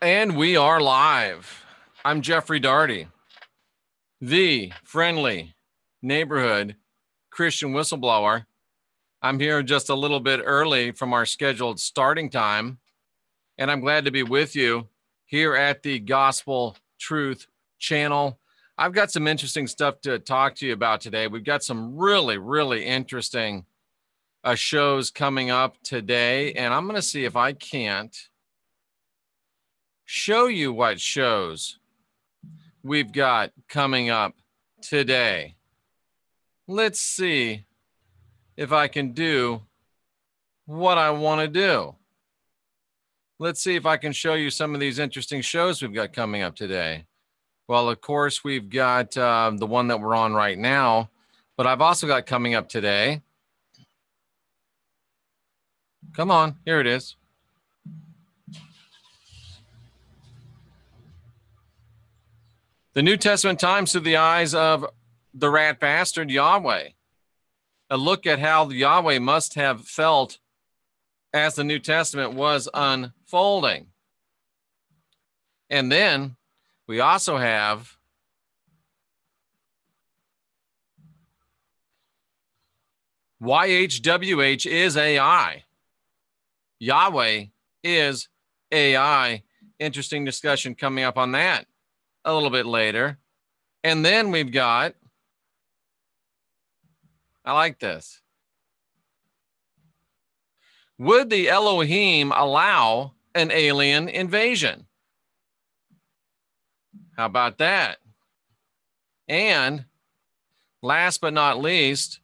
And we are live. I'm Jeffrey Daugherty, the friendly neighborhood Christian whistleblower. I'm here just a little bit early from our scheduled starting time, and I'm glad to be with you here at the Gospel Truth channel. I've got some interesting stuff to talk to you about today. We've got some really interesting shows coming up today, and I'm going to see if I can't show you what shows we've got coming up today. Let's see if I can do what I want to do. Let's see if I can show you some of these interesting shows we've got coming up today. Well, of course, we've got the one that we're on right now, but I've also got coming up today. Come on, here it is. The New Testament Times through the eyes of the rat bastard Yahweh. A look at how Yahweh must have felt as the New Testament was unfolding. And then we also have YHWH is AI. Yahweh is AI. Interesting discussion coming up on that a little bit later. And then we've got, I like this. Would the Elohim allow an alien invasion? How about that? And last but not least,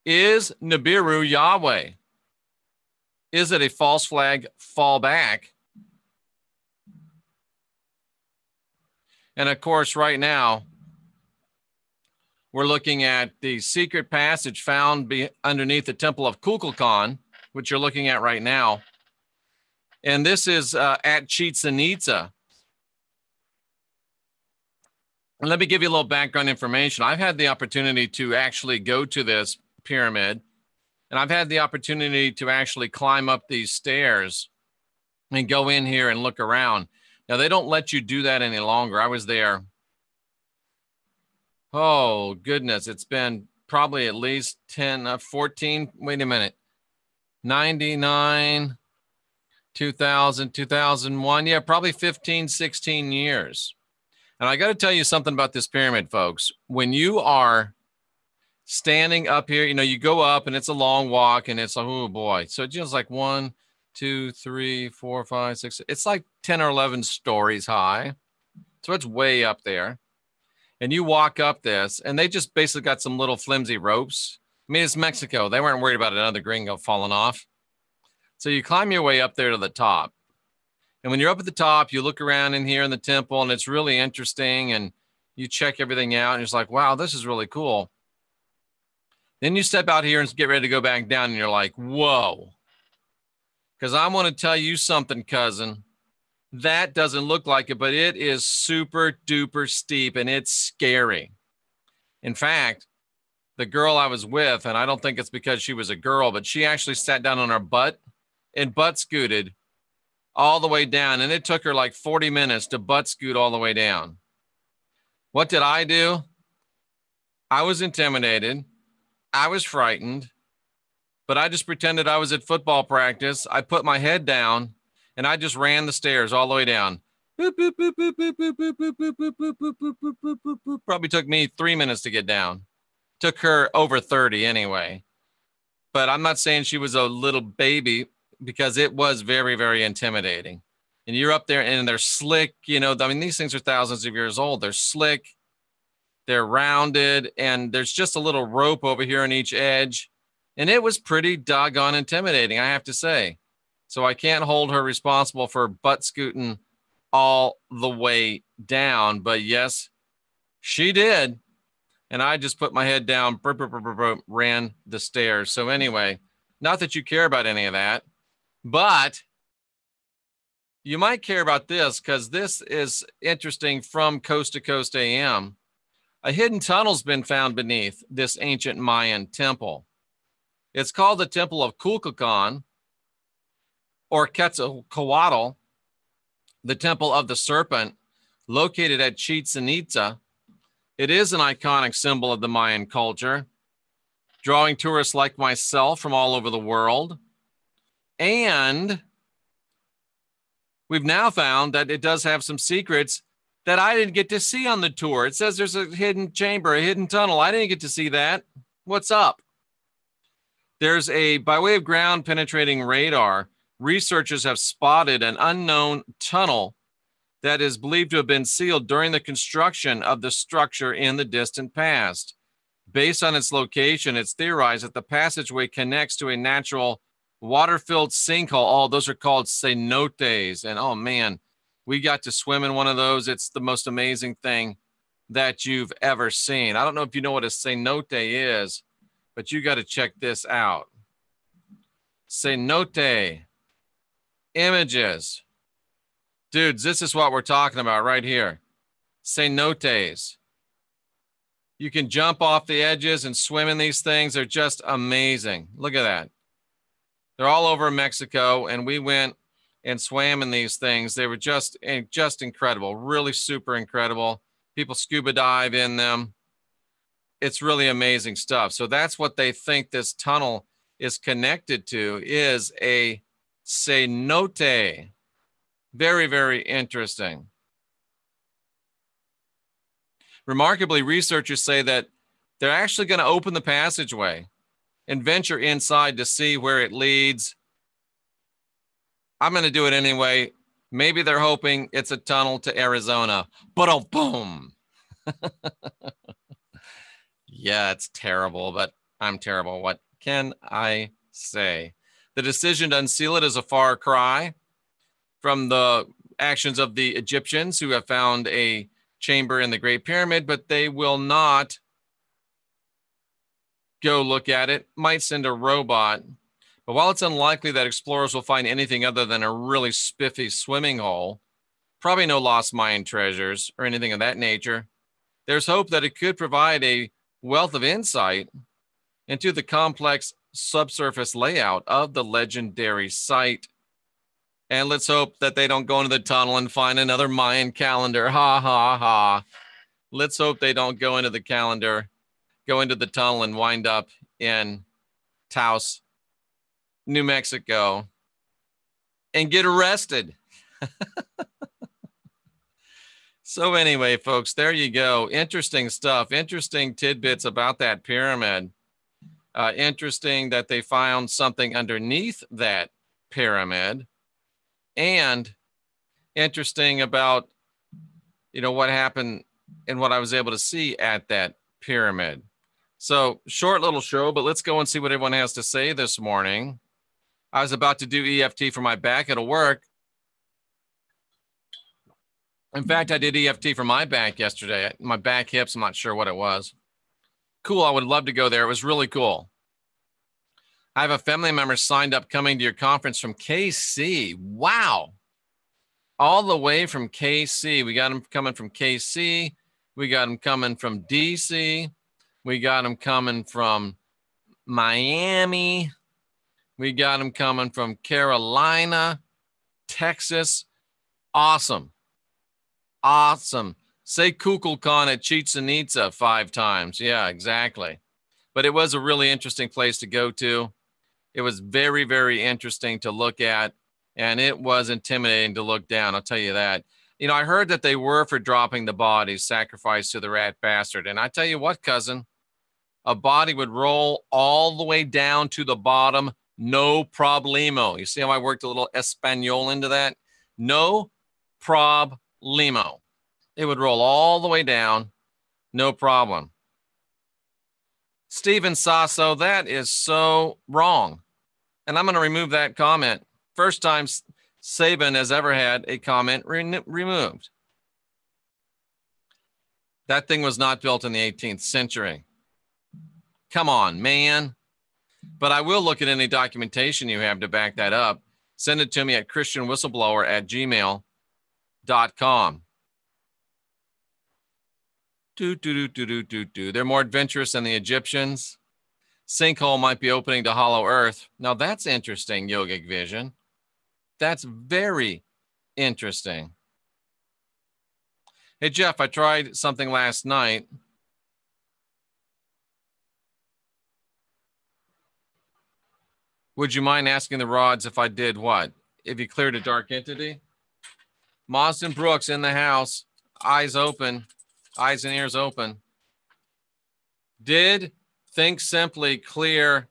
is Nibiru Yahweh? Is it a false flag fallback? And of course, right now, we're looking at the secret passage found underneath the temple of Kukulkan, which you're looking at right now. And this is at Chichen Itza. And let me give you a little background information. I've had the opportunity to actually go to this pyramid, and I've had the opportunity to actually climb up these stairs and go in here and look around. Now, they don't let you do that any longer. I was there. Oh, goodness. It's been probably at least 10, 14. Wait a minute. 99, 2000, 2001. Yeah, probably 15, 16 years. And I got to tell you something about this pyramid, folks. When you are standing up here, you know, you go up and it's a long walk and it's like, oh boy. So it's just like 1, 2, 3, 4, 5, 6. It's like 10 or 11 stories high. So it's way up there. And you walk up this, and they just basically got some little flimsy ropes. I mean, it's Mexico. They weren't worried about another gringo falling off. So you climb your way up there to the top. And when you're up at the top, you look around in here in the temple, and it's really interesting. And you check everything out, and it's like, wow, this is really cool. Then you step out here and get ready to go back down, and you're like, whoa. Because I want to tell you something, cousin. That doesn't look like it, but it is super duper steep and it's scary. In fact, the girl I was with, and I don't think it's because she was a girl, but she actually sat down on her butt and butt scooted all the way down. And it took her like 40 minutes to butt scoot all the way down. What did I do? I was intimidated. I was frightened, but I just pretended I was at football practice. I put my head down. And I just ran the stairs all the way down. Probably took me 3 minutes to get down. Took her over 30 anyway. But I'm not saying she was a little baby because it was very intimidating. And you're up there and they're slick. You know, I mean, these things are thousands of years old. They're slick. They're rounded. And there's just a little rope over here on each edge. And it was pretty doggone intimidating, I have to say. So I can't hold her responsible for butt scooting all the way down. But yes, she did. And I just put my head down, ran the stairs. So anyway, not that you care about any of that, but you might care about this because this is interesting from Coast to Coast AM. A hidden tunnel's been found beneath this ancient Mayan temple. It's called the Temple of Kukulkan. or Quetzalcoatl, the temple of the serpent, located at Chichen Itza. It is an iconic symbol of the Mayan culture, drawing tourists like myself from all over the world. And we've now found that it does have some secrets that I didn't get to see on the tour. It says there's a hidden chamber, a hidden tunnel. I didn't get to see that. What's up? There's by way of ground penetrating radar, researchers have spotted an unknown tunnel that is believed to have been sealed during the construction of the structure in the distant past. Based on its location, it's theorized that the passageway connects to a natural water-filled sinkhole. Oh, those are called cenotes. And oh man, we got to swim in one of those. It's the most amazing thing that you've ever seen. I don't know if you know what a cenote is, but you got to check this out. Cenote images. Dudes, this is what we're talking about right here. Cenotes. You can jump off the edges and swim in these things. They're just amazing. Look at that. They're all over Mexico, and we went and swam in these things. They were just incredible, really super incredible. People scuba dive in them. It's really amazing stuff. So that's what they think this tunnel is connected to, is a cenote. Very, very interesting. Remarkably, researchers say that they're actually going to open the passageway and venture inside to see where it leads. I'm going to do it anyway. Maybe they're hoping it's a tunnel to Arizona. But oh, boom. Yeah, it's terrible, but I'm terrible. What can I say? The decision to unseal it is a far cry from the actions of the Egyptians, who have found a chamber in the Great Pyramid, but they will not go look at it. Might send a robot. But while it's unlikely that explorers will find anything other than a really spiffy swimming hole, probably no lost Mayan treasures or anything of that nature, there's hope that it could provide a wealth of insight into the complex subsurface layout of the legendary site. And let's hope that they don't go into the tunnel and find another Mayan calendar. Ha, ha, ha. Let's hope they don't go into the calendar, go into the tunnel and wind up in Taos, New Mexico, and get arrested. So anyway, folks, there you go. Interesting stuff. Interesting tidbits about that pyramid. Interesting that they found something underneath that pyramid. And interesting about, what happened and what I was able to see at that pyramid. So short little show, but let's go and see what everyone has to say this morning. I was about to do EFT for my back. It'll work. In fact, I did EFT for my back yesterday. My back, hips, I'm not sure what it was. Cool. I would love to go there. It was really cool. I have a family member signed up coming to your conference from KC. Wow. All the way from KC. We got him coming from KC. We got him coming from DC. We got him coming from Miami. We got him coming from Carolina, Texas. Awesome. Awesome. Say Kukulkan at Chichen Itza 5 times. Yeah, exactly. But it was a really interesting place to go to. It was very, very interesting to look at, and it was intimidating to look down. I'll tell you that. I heard that they were for dropping the bodies sacrificed to the rat bastard. And I tell you what, cousin, a body would roll all the way down to the bottom. No problemo. You see how I worked a little Espanol into that? No problemo. It would roll all the way down. No problem. Steven Sasso, that is so wrong. And I'm going to remove that comment. First time Saban has ever had a comment removed. That thing was not built in the 18th century. Come on, man. But I will look at any documentation you have to back that up. Send it to me at christianwhistleblower@gmail.com. They're more adventurous than the Egyptians. Sinkhole might be opening to hollow earth. Now that's interesting, Yogic Vision. That's very interesting. Hey, Jeff, I tried something last night. Would you mind asking the rods if I did what? If you cleared a dark entity? Marsden Brooks in the house, eyes open, eyes and ears open. Did Think Simply clear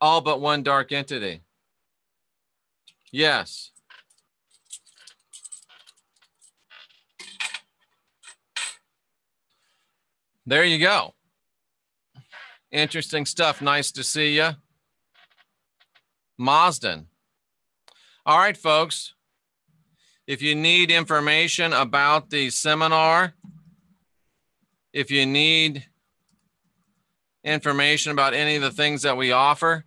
all but one dark entity? Yes. There you go. Interesting stuff. Nice to see you. Marsden. All right, folks. If you need information about the seminar, if you need information about any of the things that we offer,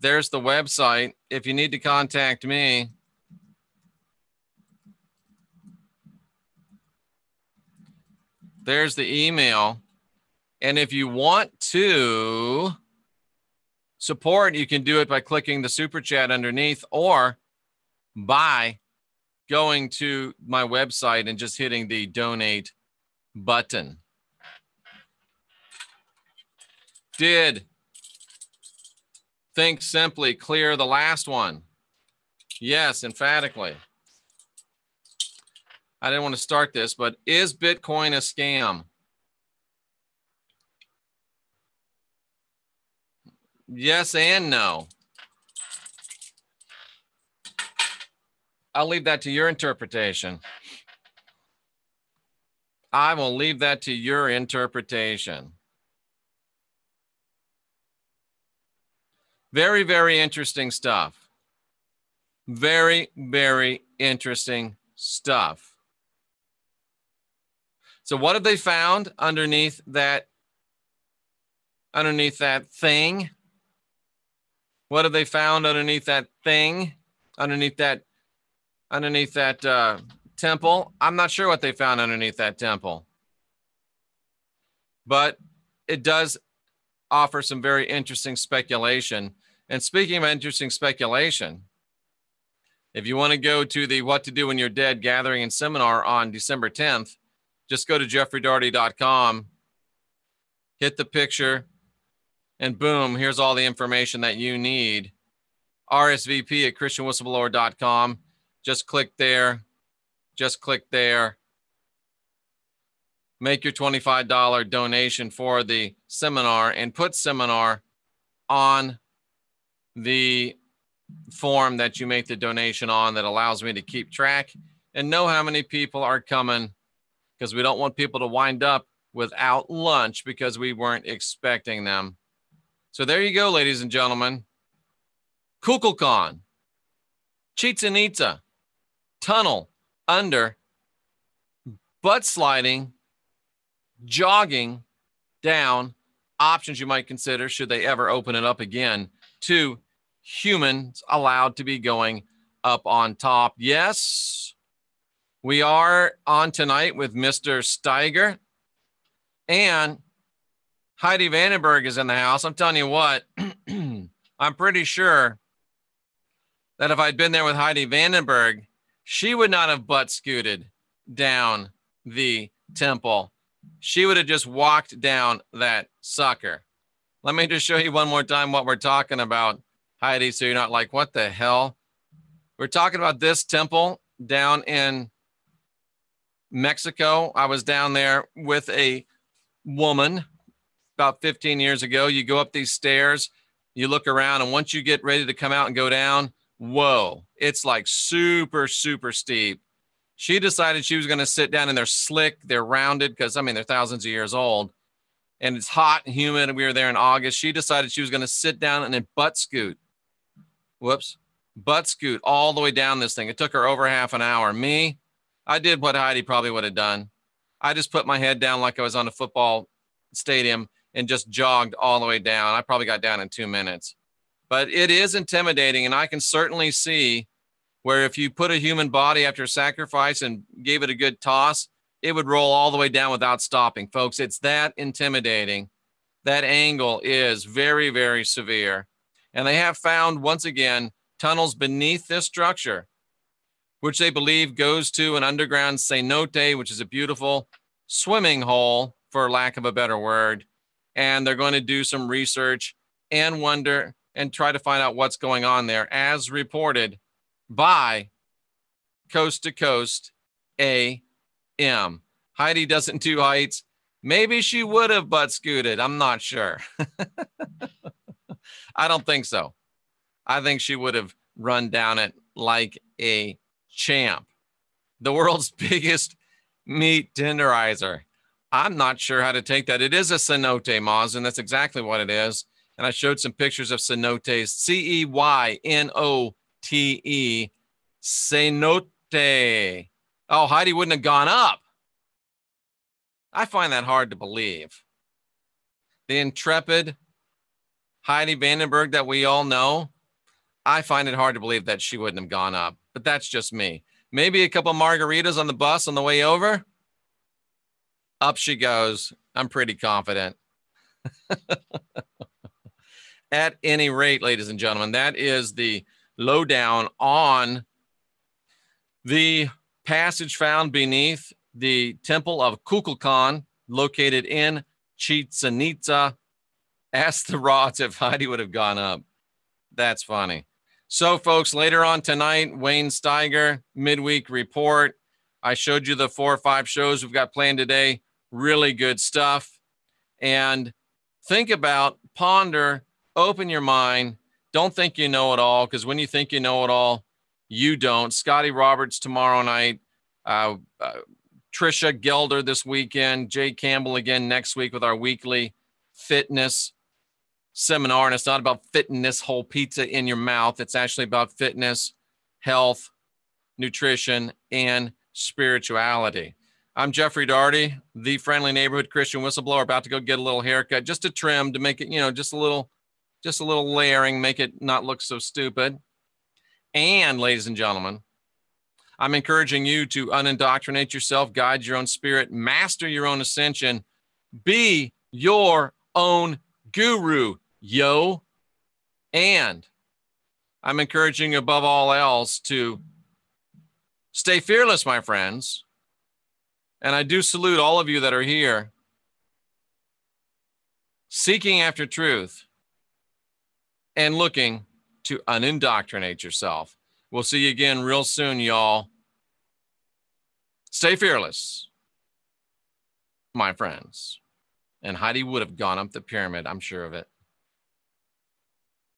there's the website. If you need to contact me, there's the email. And if you want to support, you can do it by clicking the super chat underneath or by going to my website and just hitting the donate button. Did Think Simply clear the last one? Yes, emphatically. I didn't want to start this, but is Bitcoin a scam? Yes and no. I'll leave that to your interpretation. I will leave that to your interpretation. Very, very interesting stuff. Very, very interesting stuff. So what have they found underneath that thing? What have they found underneath that thing? Underneath that temple? I'm not sure what they found underneath that temple. But it does offer some very interesting speculation. And speaking of interesting speculation, if you want to go to the What to Do When You're Dead gathering and seminar on December 10th, just go to jeffreydaugherty.com, hit the picture, and boom, here's all the information that you need. RSVP at christianwhistleblower.com. Just click there. Just click there. Make your $25 donation for the seminar and put seminar on the form that you make the donation on that allows me to keep track and know how many people are coming, because we don't want people to wind up without lunch because we weren't expecting them. So there you go, ladies and gentlemen. Kukulkan, Chichen Itza, tunnel under, butt sliding, jogging down, options you might consider should they ever open it up again to humans allowed to be going up on top. Yes, we are on tonight with Mr. Steiger, and Heidi Vandenberg is in the house. I'm telling you what, I'm pretty sure that if I'd been there with Heidi Vandenberg, she would not have butt scooted down the temple. She would have just walked down that sucker. Let me just show you one more time what we're talking about, Heidi, so you're not like, what the hell? We're talking about this temple down in Mexico. I was down there with a woman about 15 years ago. You go up these stairs, you look around, and once you get ready to come out and go down, whoa, it's like super, super steep. She decided she was going to sit down, and they're slick, they're rounded, because, I mean, they're thousands of years old, and it's hot and humid, and we were there in August. She decided she was going to sit down and then butt scoot. Butt scoot all the way down this thing. It took her over half an hour. Me, I did what Heidi probably would have done. I just put my head down like I was on a football stadium and just jogged all the way down. I probably got down in 2 minutes. But it is intimidating, and I can certainly see where if you put a human body after sacrifice and gave it a good toss, it would roll all the way down without stopping. Folks, it's that intimidating. That angle is very, very severe. And they have found, once again, tunnels beneath this structure, which they believe goes to an underground cenote, which is a beautiful swimming hole, for lack of a better word. And they're going to do some research and wonder and try to find out what's going on there, as reported by Coast to Coast AM. Heidi doesn't do heights. Maybe she would have butt scooted. I'm not sure. I don't think so. I think she would have run down it like a champ. The world's biggest meat tenderizer. I'm not sure how to take that. It is a cenote, Maz, and that's exactly what it is. And I showed some pictures of cenotes. C-E-Y-N-O-T-E. Cenote. Oh, Heidi wouldn't have gone up. I find that hard to believe. The intrepid Heidi Vandenberg that we all know, I find it hard to believe that she wouldn't have gone up. But that's just me. Maybe a couple margaritas on the bus on the way over. Up she goes. I'm pretty confident. At any rate, ladies and gentlemen, that is the lowdown on the passage found beneath the temple of Kukulkan, located in Chichen Itza. Ask the rods if Heidi would have gone up. That's funny. So, folks, later on tonight, Wayne Steiger, midweek report. I showed you the 4 or 5 shows we've got planned today. Really good stuff. And think about, ponder, open your mind. Don't think you know it all, because when you think you know it all, you don't. Scotty Roberts tomorrow night. Trisha Gelder this weekend. Jay Campbell again next week with our weekly fitness seminar. And it's not about fitting this whole pizza in your mouth. It's actually about fitness, health, nutrition, and spirituality. I'm Jeffrey Daugherty, the friendly neighborhood Christian whistleblower, about to go get a little haircut, just to trim, to make it, just a little layering, make it not look so stupid. And ladies and gentlemen, I'm encouraging you to unindoctrinate yourself, guide your own spirit, master your own ascension, be your own guru, yo. And I'm encouraging you above all else to stay fearless, my friends. And I do salute all of you that are here seeking after truth and looking to unindoctrinate yourself. We'll see you again real soon, y'all. Stay fearless, my friends. And Heidi would have gone up the pyramid, I'm sure of it.